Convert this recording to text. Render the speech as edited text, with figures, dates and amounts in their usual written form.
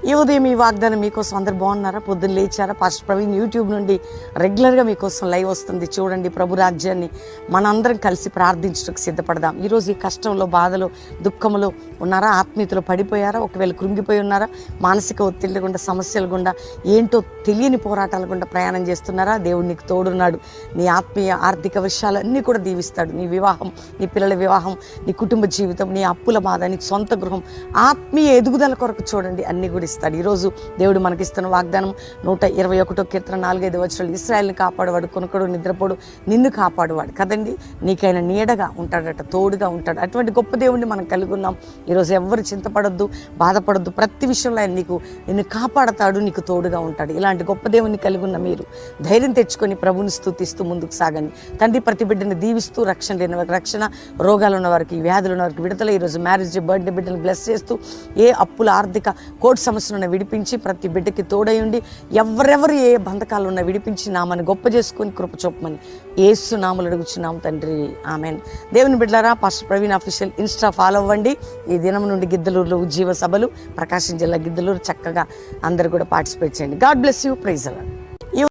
ఈ ఉదయం ఈ వాగ్దానం మీకోసం అందరు బాగున్నారా? పొద్దున్న లేచారా? పాస్టర్ ప్రవీణ్ యూట్యూబ్ నుండి రెగ్యులర్గా మీకోసం లైవ్ వస్తుంది. చూడండి, ప్రభు రాజ్యాన్ని మనందరం కలిసి ప్రార్థించడానికి సిద్ధపడదాం. ఈరోజు ఈ కష్టంలో, బాధలో, దుఃఖంలో ఉన్నారా? ఆత్మీయతలో పడిపోయారా? ఒకవేళ కృంగిపోయి ఉన్నారా? మానసిక ఒత్తిళ్ళ గుండా, సమస్యల గుండా, ఏంటో తెలియని పోరాటాల గుండా ప్రయాణం చేస్తున్నారా? దేవుడు నీకు తోడున్నాడు. నీ ఆత్మీయ ఆర్థిక విషయాలన్నీ కూడా దీవిస్తాడు. నీ వివాహం, నీ పిల్లల వివాహం, నీ కుటుంబ జీవితం, నీ అప్పుల బాధ, నీకు సొంత గృహం, ఆత్మీయ ఎదుగుదల కొరకు చూడండి అన్నీ కూడా ఇస్తాడు. ఈరోజు దేవుడు మనకిస్తున్న వాగ్దానం 121 కీర్తన 4-5 వచనాలు. ఇశ్రాయేలుని కాపాడువాడు, కొనుకడు, నిద్రపోడు, నిన్ను కాపాడువాడు కదండి. నీకైనా నీడగా ఉంటాడట, తోడుగా ఉంటాడు. అటువంటి గొప్ప దేవుడిని మనం కలిగి ఉన్నాం. ఈరోజు ఎవ్వరు చింతపడొద్దు, బాధపడొద్దు. ప్రతి విషయంలో ఆయన నిన్ను కాపాడతాడు, నీకు తోడుగా ఉంటాడు. ఇలాంటి గొప్ప దేవుడిని కలిగి ఉన్న మీరు ధైర్యం తెచ్చుకొని ప్రభుని స్తుతిస్తూ ముందుకు సాగండి. తండ్రి ప్రతి బిడ్డని దీవిస్తూ, రక్షణ లేని వారికి రక్షణ, రోగాలు ఉన్న వారికి, వ్యాధులు ఉన్న వారికి విడుదల. ఈరోజు మ్యారేజ్, బర్త్డే బిడ్డను బ్లెస్ చేస్తూ, ఏ అప్పుల, ఆర్థిక కోర్టు సమస్యలను విడిపించి ప్రతి బిడ్డకి తోడై ఉండి, ఎవరెవరు ఏ బంధకాలు ఉన్నా విడిపించి నామని గొప్ప చేసుకొని కృప చూపమని యేసు నామములో అడుగుచున్నాం తండ్రి, ఆమెన్. దేవుని బిడ్డలారా, pastor Praveen official Insta follow అవ్వండి. ఈ దినం నుండి గిద్దలూరులో ఉజ్జీవ సభలు, ప్రకాశం జిల్లా గిద్దలూరు, చక్కగా అందరు కూడా పార్టిసిపేట్ చేయండి. God bless you. Praise the lord.